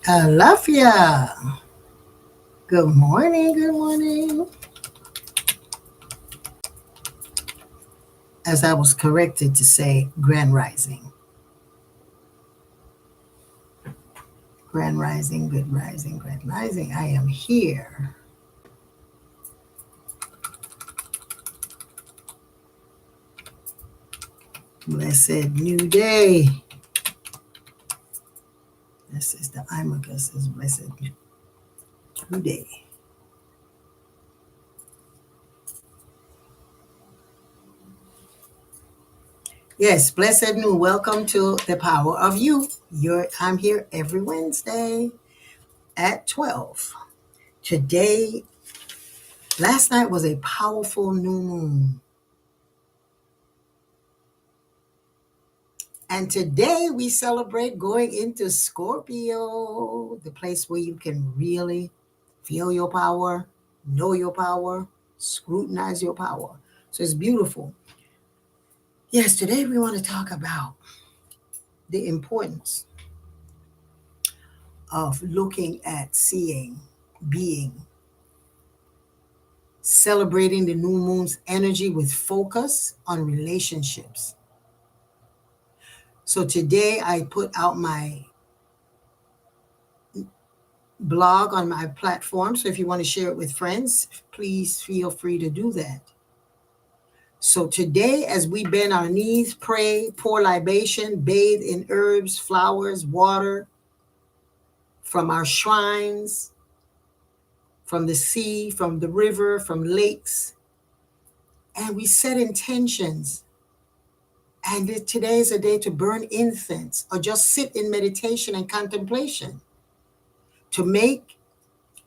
Alafia. Good morning. Good morning. As I was corrected to say, Grand Rising. Grand Rising, Good Rising, Grand Rising. I am here. Blessed new day. This is the Imagus is blessed new day. Yes, blessed new. Welcome to the power of you. I'm here every Wednesday at 12. Today, last night was a powerful new moon. And today we celebrate going into Scorpio, the place where you can really feel your power, know your power, scrutinize your power. So it's beautiful. Yes, today we want to talk about the importance of looking at seeing, being, celebrating the new moon's energy with focus on relationships. So today I put out my blog on my platform. So if you want to share it with friends, please feel free to do that. So today, as we bend our knees, pray, pour libation, bathe in herbs, flowers, water from our shrines, from the sea, from the river, from lakes, and we set intentions. And today is a day to burn incense or just sit in meditation and contemplation, to make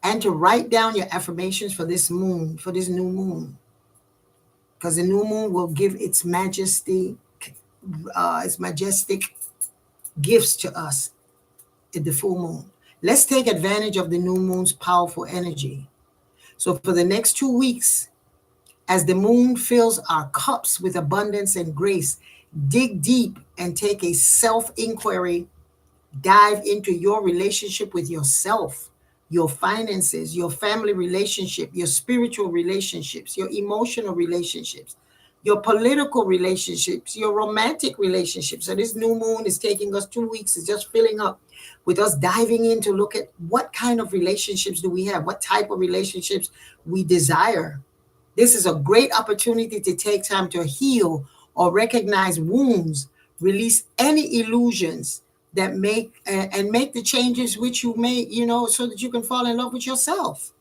and to write down your affirmations for this moon, for this new moon. Because the new moon will give its majesty, its majestic gifts to us in the full moon. Let's take advantage of the new moon's powerful energy. So for the next 2 weeks, as the moon fills our cups with abundance and grace, dig deep and take a self-inquiry. Dive into your relationship with yourself, your finances, your family relationship, your spiritual relationships, your emotional relationships, your political relationships, your romantic relationships. So this new moon is taking us 2 weeks, it's just filling up with us diving in to look at what kind of relationships do we have, what type of relationships we desire. This is a great opportunity to take time to heal or recognize wounds, release any illusions that make the changes which you make, so that you can fall in love with yourself.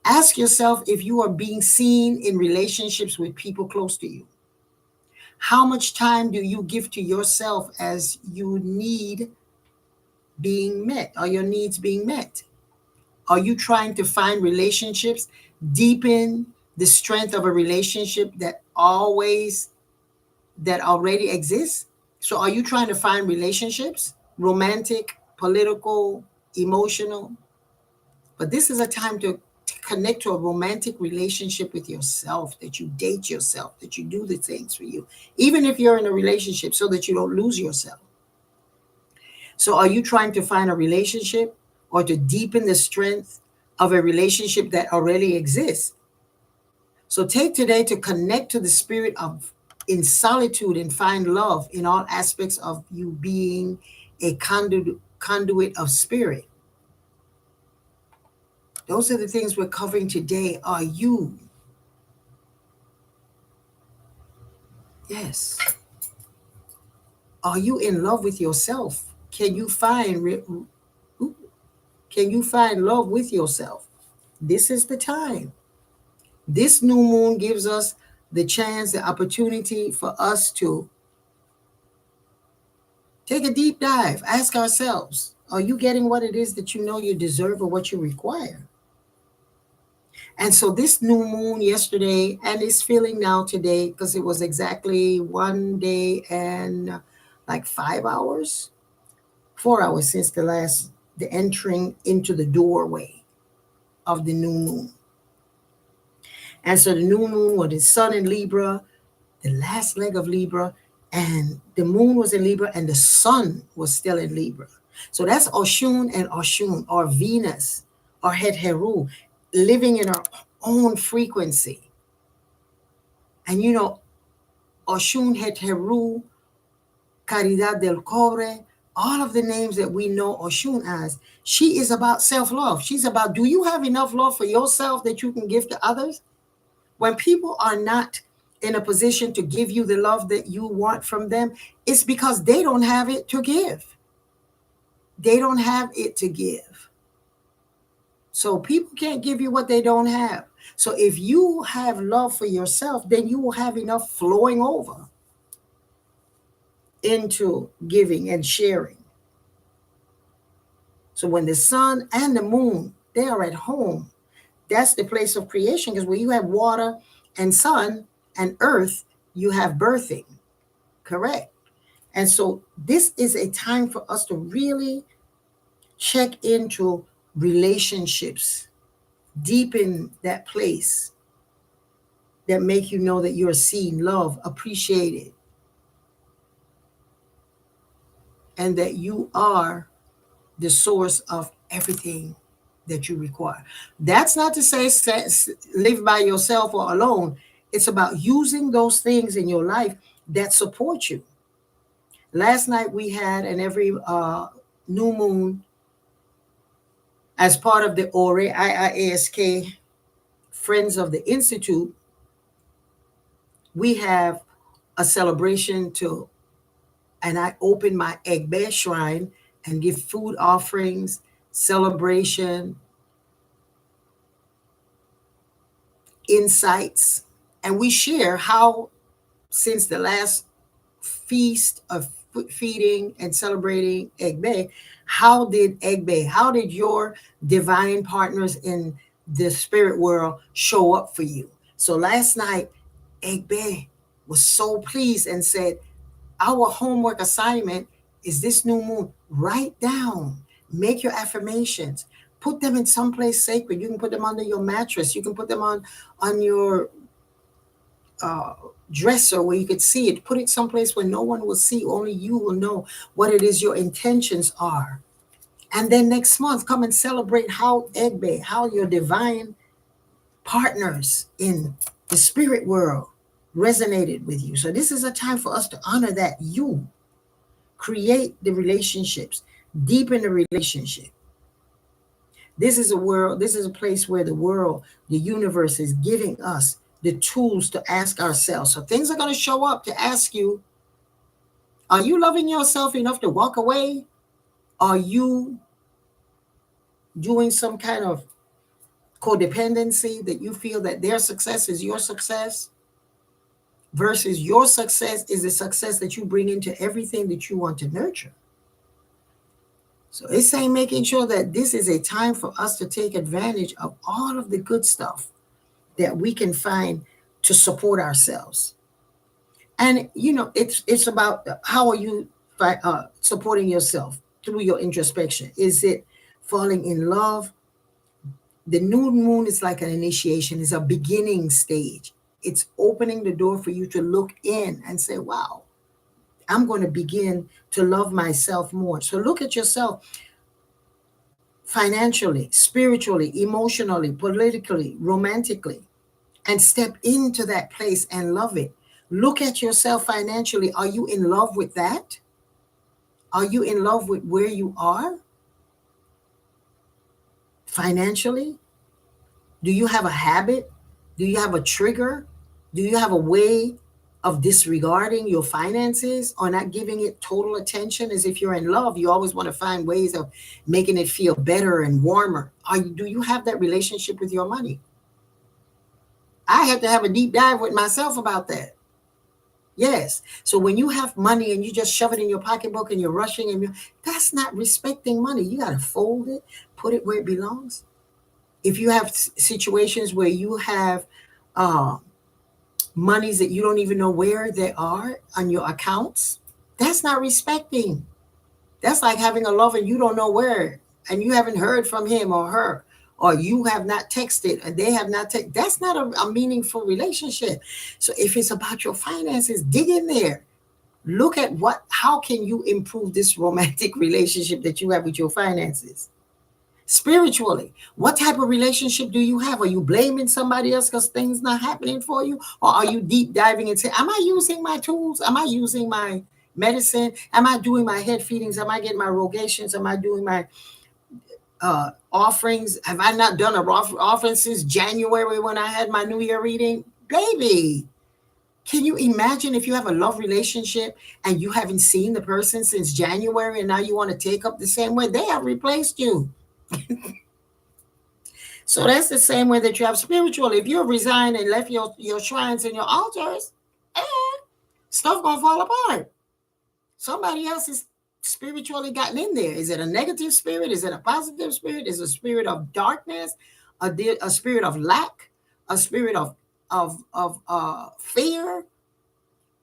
Ask yourself if you are being seen in relationships with people close to you. How much time do you give to yourself as you need being met, or your needs being met? Are you trying to find relationships, deepen the strength of a relationship that already exists? So are you trying to find relationships, romantic, political, emotional? But this is a time to connect to a romantic relationship with yourself, that you date yourself, that you do the things for you, even if you're in a relationship, so that you don't lose yourself. So are you trying to find a relationship or to deepen the strength of a relationship that already exists? So take today to connect to the spirit of in solitude and find love in all aspects of you being a conduit of spirit. Those are the things we're covering today. Are you? Yes. Are you in love with yourself? Can you find love with yourself? This is the time. This new moon gives us the chance, the opportunity for us to take a deep dive. Ask ourselves, are you getting what it is that you know you deserve or what you require? And so this new moon yesterday, and it's feeling now today, because it was exactly 1 day and like 5 hours, 4 hours since the entering into the doorway of the new moon. And so the new moon was the sun in Libra, the last leg of Libra, and the moon was in Libra and the sun was still in Libra. So that's Oshun and Oshun, or Venus, or Het Heru, living in our own frequency. And you know, Oshun, Het Heru, Caridad del Cobre, all of the names that we know Oshun as, she is about self-love. She's about, do you have enough love for yourself that you can give to others? When people are not in a position to give you the love that you want from them, it's because they don't have it to give. They don't have it to give. So people can't give you what they don't have. So if you have love for yourself, then you will have enough flowing over into giving and sharing. So when the sun and the moon, they are at home, that's the place of creation, because when you have water and sun and earth, you have birthing. Correct. And so this is a time for us to really check into relationships, deepen that place that make you know that you're seen, loved, appreciated, and that you are the source of everything that you require. That's not to say live by yourself or alone. It's about using those things in your life that support you. Last night we had, and every new moon, as part of the ORE IIASK Friends of the Institute, we have a celebration to, and I open my Egbe shrine and give food offerings, celebration, insights, and we share how, since the last feast of feeding and celebrating Egbe, how did your divine partners in the spirit world show up for you? So last night, Egbe was so pleased and said, our homework assignment is this new moon. Write down, make your affirmations, put them in someplace sacred. You can put them under your mattress. You can put them on your dresser where you could see it. Put it someplace where no one will see. Only you will know what it is your intentions are. And then next month, come and celebrate how Egbe, how your divine partners in the spirit world resonated with you. So this is a time for us to honor that. You create the relationships, deepen the relationship. This is a place where the world, the universe is giving us the tools to ask ourselves. So things are going to show up to ask you, are you loving yourself enough to walk away? Are you doing some kind of codependency that you feel that their success is your success versus your success is the success that you bring into everything that you want to nurture? So it's saying, making sure that this is a time for us to take advantage of all of the good stuff that we can find to support ourselves. And, you know, it's about how are you supporting yourself through your introspection? Is it falling in love? The new moon is like an initiation, it's a beginning stage. It's opening the door for you to look in and say, wow, I'm going to begin to love myself more. So look at yourself financially, spiritually, emotionally, politically, romantically, and step into that place and love it. Look at yourself financially. Are you in love with that? Are you in love with where you are financially? Do you have a habit? Do you have a trigger? Do you have a way of disregarding your finances or not giving it total attention? As if you're in love, you always want to find ways of making it feel better and warmer. Do you have that relationship with your money? I had to have a deep dive with myself about that. Yes. So when you have money and you just shove it in your pocketbook and you're rushing, and that's not respecting money. You got to fold it, put it where it belongs. If you have situations where you have monies that you don't even know where they are on your accounts, that's not respecting. That's like having a lover you don't know where, and you haven't heard from him or her, or you have not texted and they have not texted. That's not a meaningful relationship. So if it's about your finances, dig in there. Look at how can you improve this romantic relationship that you have with your finances? Spiritually, what type of relationship do you have? Are you blaming somebody else because things not happening for you? Or are you deep diving and saying, am I using my tools? Am I using my medicine? Am I doing my head feedings? Am I getting my rogations? Am I doing my offerings? Have I not done a offering since January when I had my New Year reading? Baby, can you imagine if you have a love relationship and you haven't seen the person since January and now you want to take up the same way? They have replaced you. So that's the same way that you have spiritual. If you resign and left your shrines and your altars, eh, stuff gonna fall apart. Somebody else is spiritually gotten in there. Is it a negative spirit? Is it a positive spirit? Is it a spirit of darkness? A spirit of lack? A spirit of fear?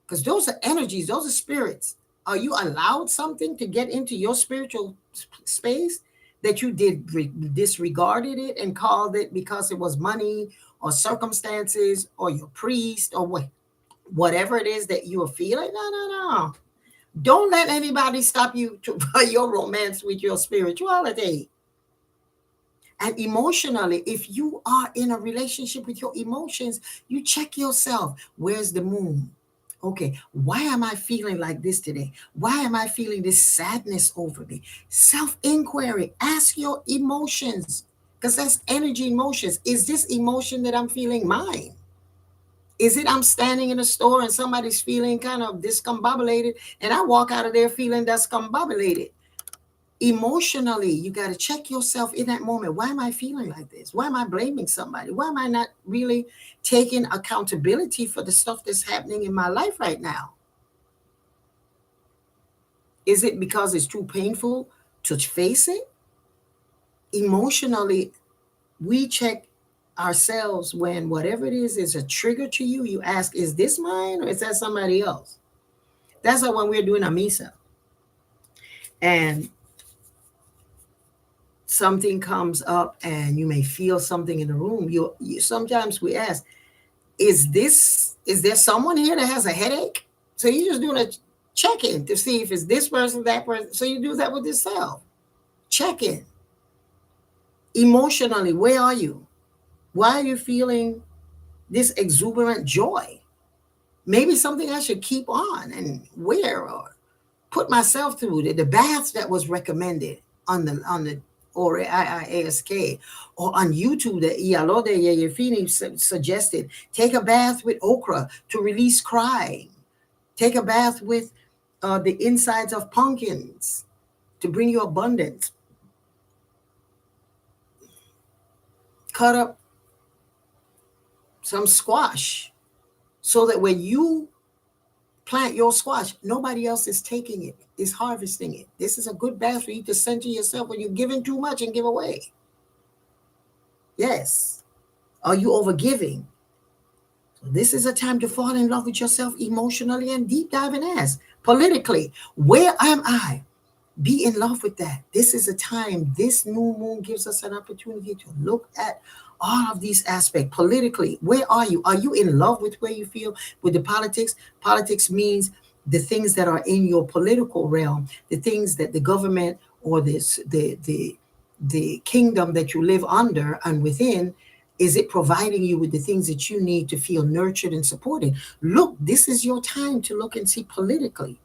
Because those are energies. Those are spirits. Are you allowed something to get into your spiritual space that you disregarded it and called it because it was money or circumstances or your priest or whatever it is that you are feeling? No. Don't let anybody stop you for your romance with your spirituality. And emotionally, if you are in a relationship with your emotions, you check yourself. Where's the moon? Okay, why am I feeling like this today? Why am I feeling this sadness over me? Self-inquiry. Ask your emotions, because that's energy emotions. Is this emotion that I'm feeling mine? Is it I'm standing in a store and somebody's feeling kind of discombobulated and I walk out of there feeling discombobulated? Emotionally, you got to check yourself in that moment. Why am I feeling like this? Why am I blaming somebody? Why am I not really taking accountability for the stuff that's happening in my life right now? Is it because it's too painful to face it? Emotionally, we check ourselves when whatever it is a trigger to you. You ask, is this mine or is that somebody else? That's like when we're doing a misa and something comes up and you may feel something in the room. You sometimes we ask, is there someone here that has a headache? So you're just doing a check-in to see if it's this person, that person. So you do that with yourself. Check in. Emotionally, where are you? Why are you feeling this exuberant joy? Maybe something I should keep on and wear or put myself through. The baths that was recommended on the or IIASK or on YouTube that Yeyefini suggested. Take a bath with okra to release crying. Take a bath with the insides of pumpkins to bring you abundance. Cut up some squash so that when you plant your squash, nobody else is taking it, is harvesting it. This is a good bath for you to center yourself when you're giving too much and give away. Yes. Are you overgiving? So this is a time to fall in love with yourself emotionally and deep dive and ask, politically, where am I? Be in love with that. This is a time, this new moon gives us an opportunity to look at all of these aspects. Politically, where are you? Are you in love with where you feel with the politics? Politics means the things that are in your political realm, the things that the government or the kingdom that you live under and within. Is it providing you with the things that you need to feel nurtured and supported? Look, this is your time to look and see politically.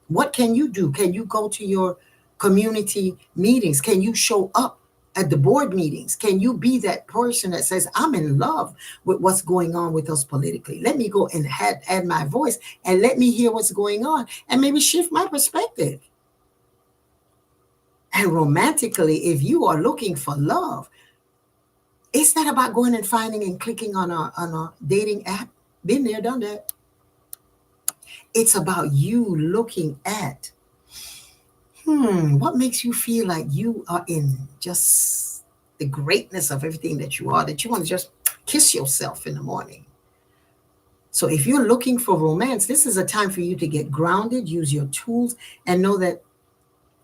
What can you do? Can you go to your community meetings? Can you show up at the board meetings? Can you be that person that says, I'm in love with what's going on with us politically? Let me go and add my voice and let me hear what's going on and maybe shift my perspective. And romantically, if you are looking for love, it's not about going and finding and clicking on a dating app. Been there, done that. It's about you looking at, what makes you feel like you are in just the greatness of everything that you are, that you want to just kiss yourself in the morning. So if you're looking for romance, this is a time for you to get grounded, use your tools, and know that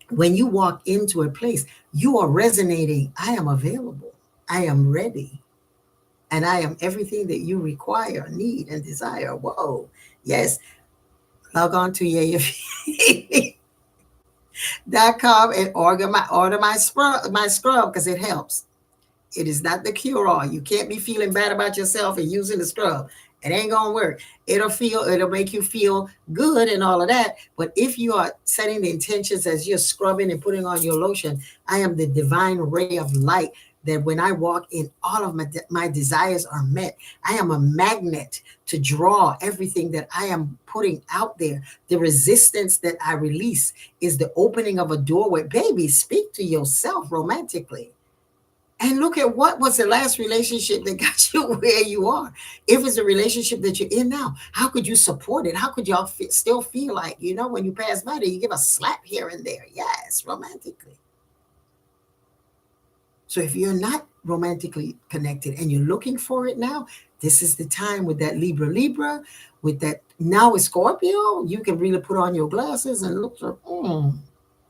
when you walk into a place, you are resonating. I am available. I am ready. And I am everything that you require, need, and desire. Whoa. Yes. Log on to Yeyefini.com and order my scrub because it helps. It is not the cure all. You can't be feeling bad about yourself and using the scrub. It ain't gonna work. It'll make you feel good and all of that. But if you are setting the intentions as you're scrubbing and putting on your lotion, I am the divine ray of light that when I walk in, all of my desires are met. I am a magnet to draw everything that I am putting out there. The resistance that I release is the opening of a doorway. Baby, speak to yourself romantically. And look at what was the last relationship that got you where you are. If it's a relationship that you're in now, how could you support it? How could y'all still feel like, when you pass by there, you give a slap here and there? Yes, romantically. So if you're not romantically connected and you're looking for it now, this is the time with that Libra, with that now with Scorpio, you can really put on your glasses and look for,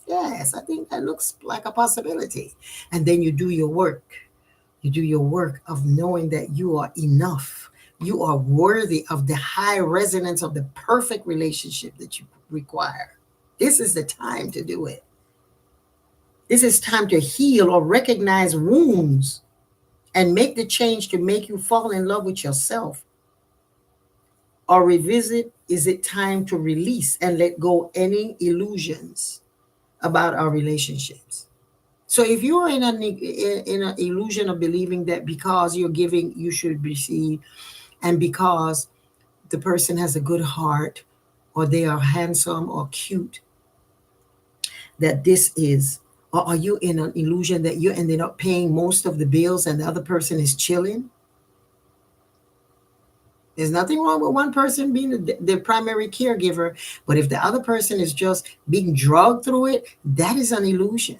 yes, I think that looks like a possibility. And then you do your work. You do your work of knowing that you are enough. You are worthy of the high resonance of the perfect relationship that you require. This is the time to do it. This is time to heal or recognize wounds and make the change to make you fall in love with yourself. Or revisit, is it time to release and let go any illusions about our relationships? So if you are in an illusion of believing that because you're giving, you should receive, and because the person has a good heart or they are handsome or cute, that this is, or are you in an illusion that you ended up paying most of the bills and the other person is chilling? There's nothing wrong with one person being the primary caregiver, but if the other person is just being drugged through it, that is an illusion.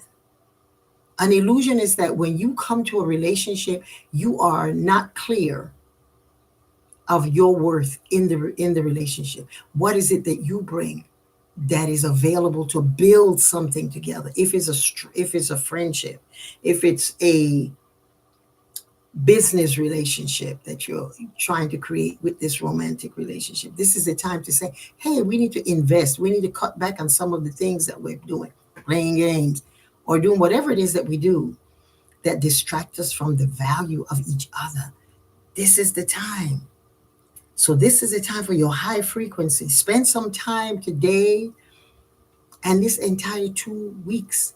An illusion is that when you come to a relationship, you are not clear of your worth in the relationship. What is it that you bring that is available to build something together? If it's a friendship, if it's a business relationship that you're trying to create with this romantic relationship, this is the time to say, hey, we need to invest. We need to cut back on some of the things that we're doing, playing games or doing whatever it is that we do that distract us from the value of each other. This is the time. So this is the time for your high frequency. Spend some time today and this entire 2 weeks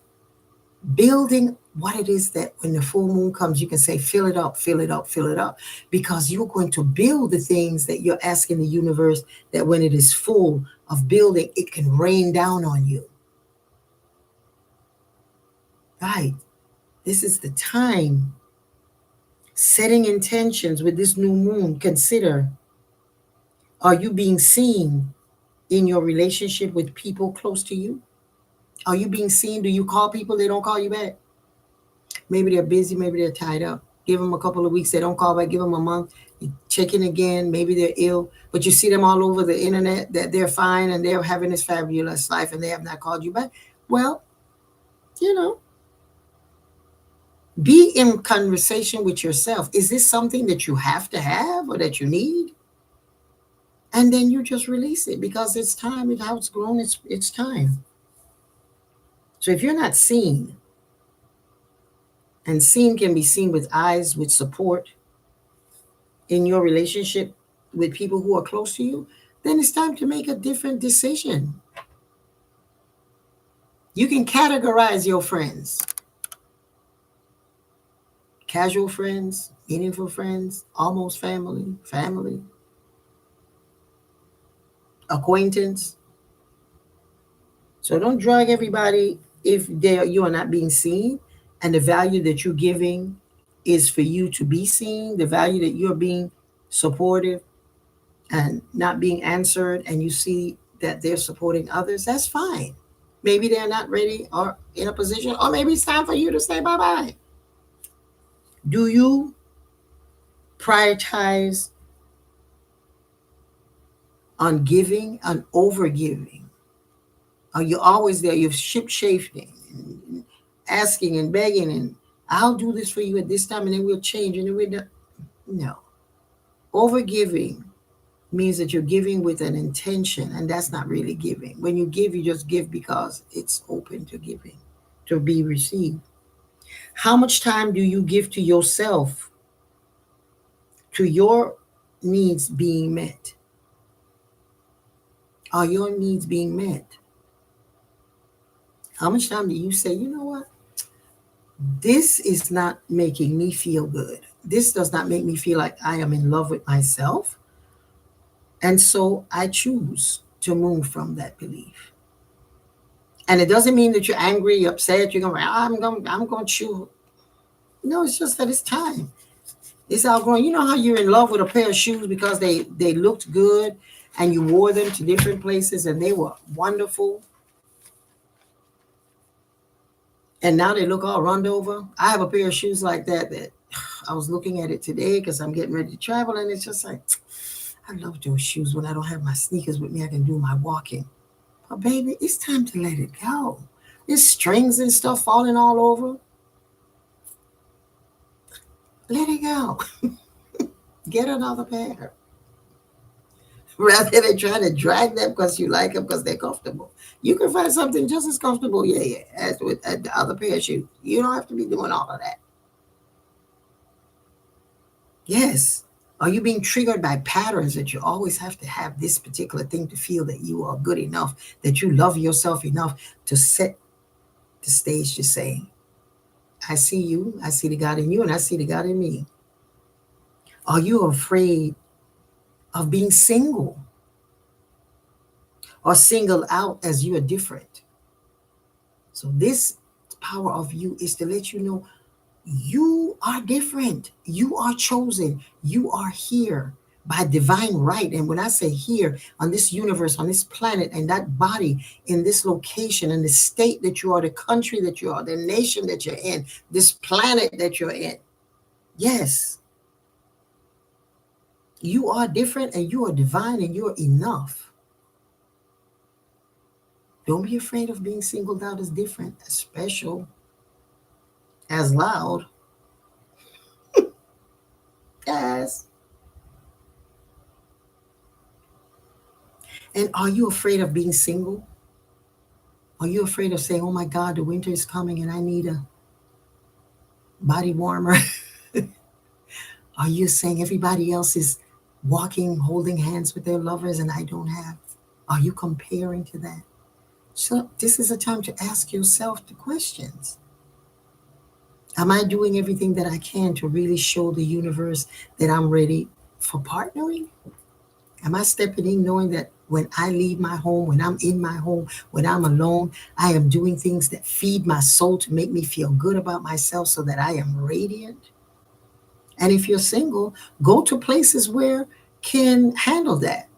building what it is that when the full moon comes, you can say, fill it up, fill it up, fill it up, because you're going to build the things that you're asking the universe that when it is full of building, it can rain down on you. Right. This is the time. Setting intentions with this new moon. Consider, are you being seen in your relationship with people close to you? Are you being seen? Do you call people, they don't call you back? Maybe they're busy, maybe they're tied up. Give them a couple of weeks, they don't call back, give them a month. You check in again, maybe they're ill, but you see them all over the internet that they're fine and they're having this fabulous life and they have not called you back. Well, be in conversation with yourself. Is this something that you have to have or that you need? And then you just release it because it's time. It's how it's grown. It's time. So if you're not seen, and seen can be seen with eyes, with support in your relationship with people who are close to you, then it's time to make a different decision. You can categorize your friends. Casual friends, meaningful friends, almost family, acquaintance. So don't drag everybody if you are not being seen, and the value that you're giving is for you to be seen, the value that you're being supportive and not being answered, and you see that they're supporting others, that's fine. Maybe they're not ready or in a position, or maybe it's time for you to say bye-bye. Do you prioritize on giving and over giving? Are you always there? You're ship shaping and asking and begging and I'll do this for you at this time and then we'll change and then we're done. No. Over giving means that you're giving with an intention, and that's not really giving. When you give, you just give because it's open to giving, to be received. How much time do you give to yourself, to your needs being met? Are your needs being met? How much time do you say, you know what? This is not making me feel good. This does not make me feel like I am in love with myself. And so I choose to move from that belief. And it doesn't mean that you're angry, you're upset, you're going, I'm going to choose. No, it's just that it's time. It's outgrowing. You know how you're in love with a pair of shoes because they looked good and you wore them to different places and they were wonderful. And now they look all run over. I have a pair of shoes like that I was looking at it today because I'm getting ready to travel, and it's just like, I love those shoes. When I don't have my sneakers with me, I can do my walking. But baby, it's time to let it go. There's strings and stuff falling all over. Let it go. Get another pair. Rather than trying to drag them because you like them because they're comfortable. You can find something just as comfortable, yeah, as with the other pair of shoes. You don't have to be doing all of that. Yes. Are you being triggered by patterns that you always have to have this particular thing to feel that you are good enough, that you love yourself enough to set the stage to say, I see you, I see the God in you, and I see the God in me? Are you afraid of being single or singled out as you are different? So this power of you is to let you know you are different. You are chosen. You are here by divine right. And when I say here on this universe, on this planet, and that body in this location, in the state that you are, the country that you are, the nation that you're in, this planet that you're in, yes, you are different and you are divine and you're enough. Don't be afraid of being singled out as different, as special, as loud. Yes. And are you afraid of being single? Are you afraid of saying, oh my God, the winter is coming and I need a body warmer? Are you saying everybody else is walking, holding hands with their lovers and I don't have? Are you comparing to that? So this is a time to ask yourself the questions. Am I doing everything that I can to really show the universe that I'm ready for partnering? Am I stepping in knowing that when I leave my home, when I'm in my home, when I'm alone, I am doing things that feed my soul to make me feel good about myself so that I am radiant? And if you're single, go to places where can handle that.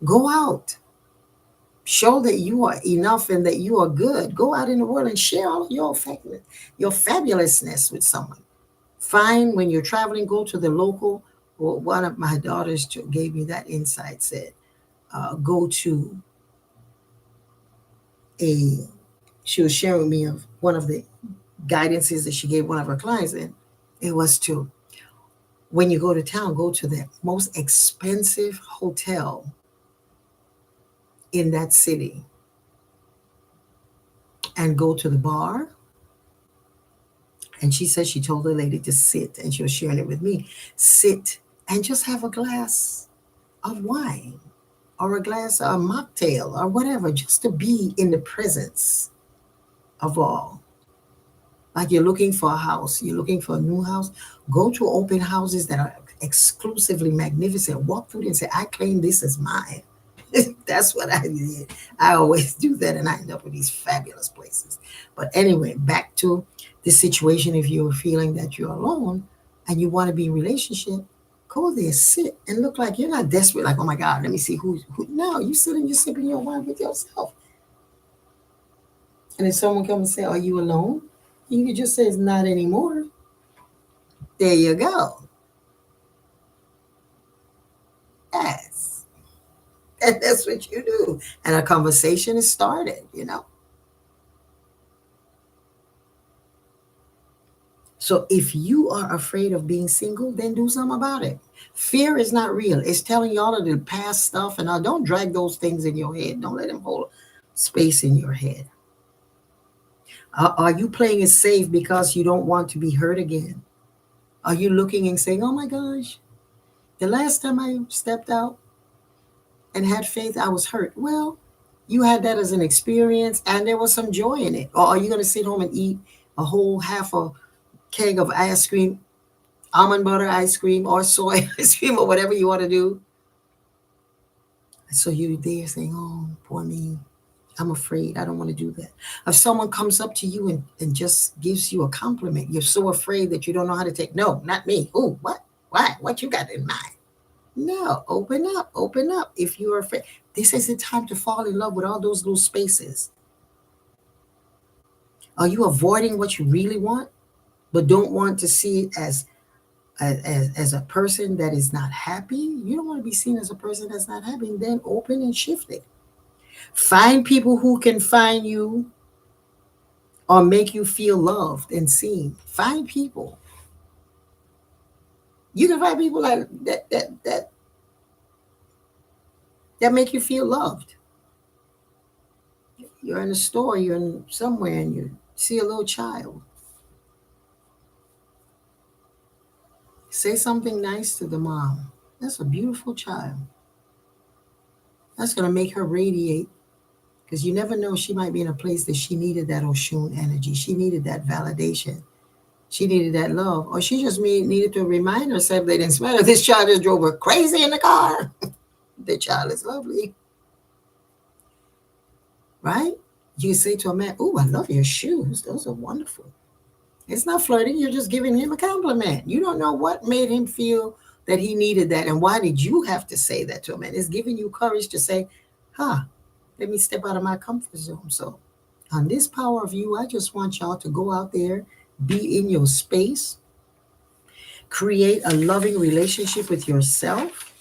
Go out. Show that you are enough and that you are good. Go out in the world and share all of your fabulousness with someone. Find when you're traveling, go to the local. Well, one of my daughters gave me that insight, said, go to a, she was sharing with me of one of the guidances that she gave one of her clients, and it was to, when you go to town, go to the most expensive hotel in that city and go to the bar. And she said she told the lady to sit, and she was sharing it with me, sit and just have a glass of wine or a glass of mocktail or whatever, just to be in the presence of all. Like you're looking for a house, you're looking for a new house, go to open houses that are exclusively magnificent. Walk through it and say, I claim this as mine. That's what I did. I always do that, and I end up with these fabulous places. But anyway, back to this situation. If you're feeling that you're alone and you want to be in a relationship, go there, sit, and look like you're not desperate, like, oh my God, let me see who. No, you sit and you're sipping your wine with yourself. And if someone comes and say, are you alone? You can just say, it's not anymore. There you go. Yes. And that's what you do. And a conversation is started. So if you are afraid of being single, then do something about it. Fear is not real. It's telling you all of the past stuff, and don't drag those things in your head. Don't let them hold space in your head. Are you playing it safe because you don't want to be hurt again? Are you looking and saying, oh my gosh, the last time I stepped out and had faith, I was hurt? Well, you had that as an experience and there was some joy in it. Or are you going to sit home and eat a whole half a keg of ice cream, almond butter ice cream, or soy ice cream, or whatever you want to do? So you're there saying, oh, poor me. I'm afraid. I don't want to do that. If someone comes up to you and just gives you a compliment, you're so afraid that you don't know how to take. No, not me. Who? What? Why? What you got in mind? No, open up. Open up. If you're afraid, this is the time to fall in love with all those little spaces. Are you avoiding what you really want, but don't want to see it as a person that is not happy? You don't want to be seen as a person that's not happy. Then open and shift it. Find people who can find you or make you feel loved and seen. Find people. You can find people that make you feel loved. You're in a store, you're in somewhere, and you see a little child. Say something nice to the mom. That's a beautiful child. That's going to make her radiate, because you never know, she might be in a place that she needed that Oshun energy. She needed that validation. She needed that love. Or she just needed to remind herself that in spite of this child just drove her crazy in the car, the child is lovely. Right? You say to a man, oh, I love your shoes. Those are wonderful. It's not flirting. You're just giving him a compliment. You don't know what made him feel that he needed that. And why did you have to say that to him? And it's giving you courage to say, let me step out of my comfort zone. So on this power of you, I just want y'all to go out there, be in your space, create a loving relationship with yourself,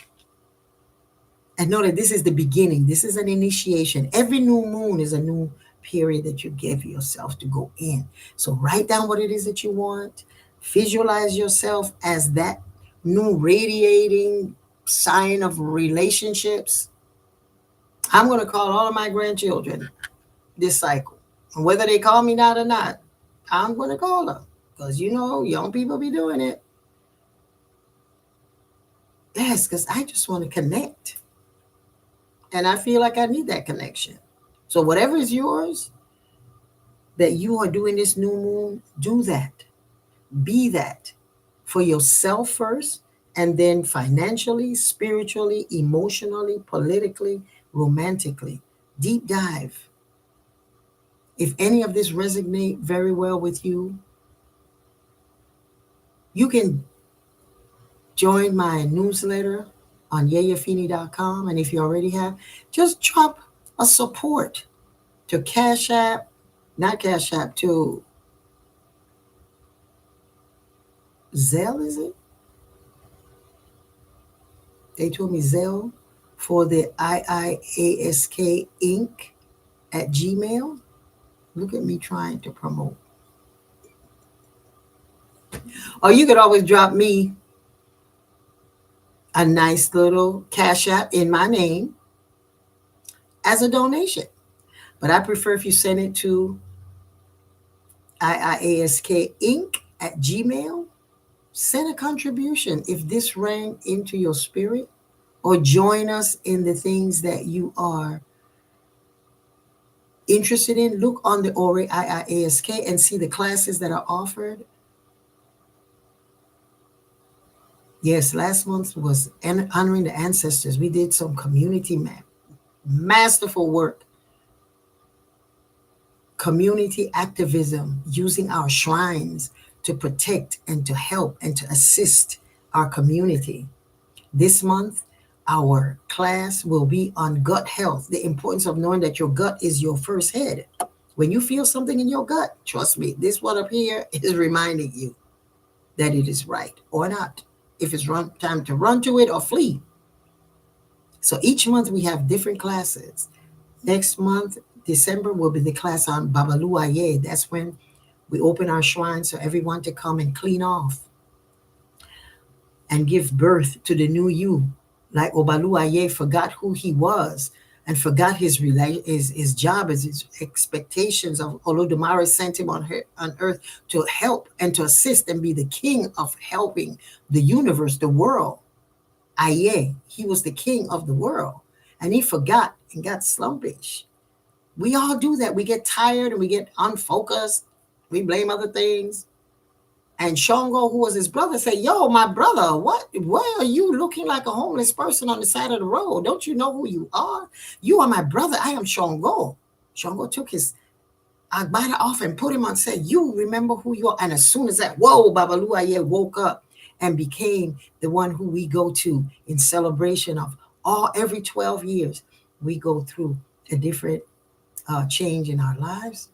and know that this is the beginning. This is an initiation. Every new moon is a new period that you give yourself to go in. So write down what it is that you want. Visualize yourself as that new radiating sign of relationships. I'm going to call all of my grandchildren this cycle. And whether they call me not or not, I'm going to call them. Because, young people be doing it. Yes, because I just want to connect. And I feel like I need that connection. So whatever is yours that you are doing this new moon, do that. Be that for yourself first, and then financially, spiritually, emotionally, politically, romantically. Deep dive. If any of this resonate very well with you, you can join my newsletter on yeyefini.com. And if you already have, just drop a support to Cash App, not Cash App, to Zelle, is it? They told me Zelle for the IIASK Inc. at Gmail. Look at me trying to promote. Or you could always drop me a nice little Cash App in my name as a donation. But I prefer if you send it to IIASK Inc. at Gmail. Send a contribution if this rang into your spirit, or join us in the things that you are interested in. Look on the Ori IIASK and see the classes that are offered. Yes, last month was honoring the ancestors. We did some community masterful work. Community activism, using our shrines to protect and to help and to assist our community. This month, our class will be on gut health, the importance of knowing that your gut is your first head. When you feel something in your gut, trust me, this one up here is reminding you that it is right or not, if it's time to run to it or flee. So each month we have different classes. Next month, December, will be the class on Babaluaye. That's when we open our shrine so everyone to come and clean off and give birth to the new you. Like Obaluaye forgot who he was and forgot his job, his expectations of Olodumare sent him on earth to help and to assist and be the king of helping the universe, the world. Aye, he was the king of the world. And he forgot and got slumpish. We all do that. We get tired and we get unfocused. We blame other things. And Shongo, who was his brother, said, "Yo, my brother, what? Why are you looking like a homeless person on the side of the road? Don't you know who you are? You are my brother. I am Shongo." Shongo took his Agbada off and put him on. Said, "You remember who you are?" And as soon as that, whoa, Babaluaye woke up and became the one who we go to in celebration of all every 12 years. We go through a different change in our lives.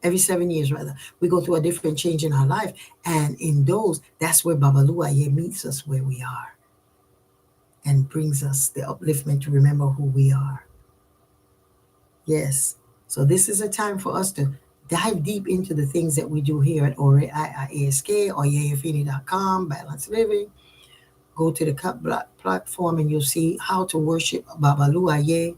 Every 7 years, rather, we go through a different change in our life. And in those, that's where Babaluaye meets us where we are and brings us the upliftment to remember who we are. Yes. So this is a time for us to dive deep into the things that we do here at Ore ASK or Yeyefini.com, Balance Living. Go to the platform and you'll see how to worship Babaluaye,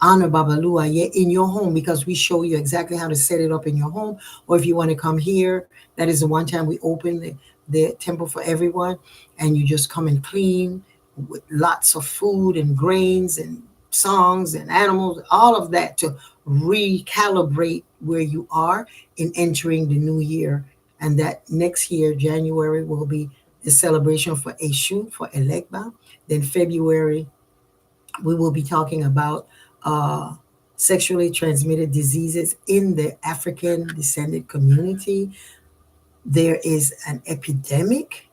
honor Babaluaye in your home, because we show you exactly how to set it up in your home. Or if you want to come here, that is the one time we open the temple for everyone, and you just come and clean with lots of food and grains and songs and animals, all of that to recalibrate where you are in entering the new year. And that next year, January, will be the celebration for Eshu, for Elekba. Then February, we will be talking about sexually transmitted diseases in the African descended community. There is an epidemic.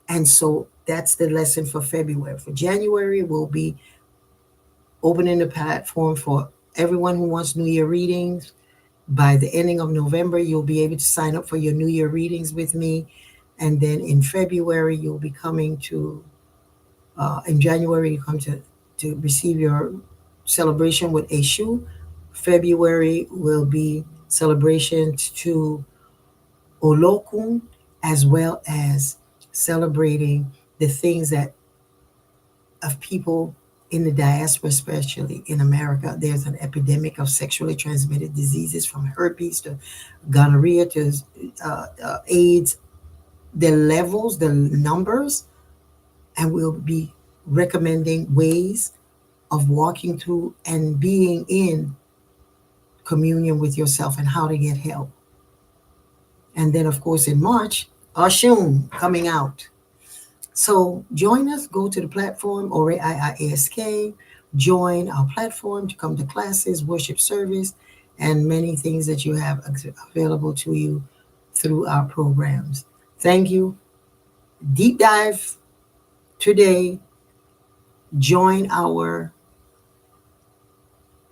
And so that's the lesson for February. For January, we'll be opening the platform for everyone who wants New Year readings. By the ending of November, you'll be able to sign up for your New Year readings with me. And then in February, you'll be coming to, in January, you come to receive your celebration with Eshu. February will be celebrations to Olokun, as well as celebrating the things that of people in the diaspora, especially in America. There's an epidemic of sexually transmitted diseases, from herpes to gonorrhea to AIDS. The levels, the numbers, and we'll be recommending ways of walking through and being in communion with yourself and how to get help. And then, of course, in March, Oshun coming out. So join us, go to the platform, or IIASK, join our platform to come to classes, worship service, and many things that you have available to you through our programs. Thank you. Deep dive today. Join our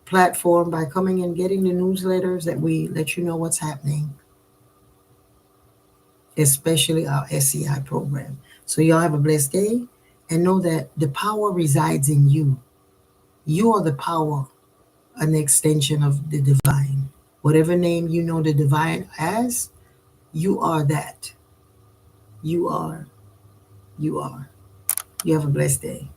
platform by coming and getting the newsletters that we let you know what's happening, especially our SCI program. So y'all have a blessed day, and know that the power resides in you. You are the power, an extension of the divine. Whatever name you know the divine as, you are that. You are. You are. You have a blessed day.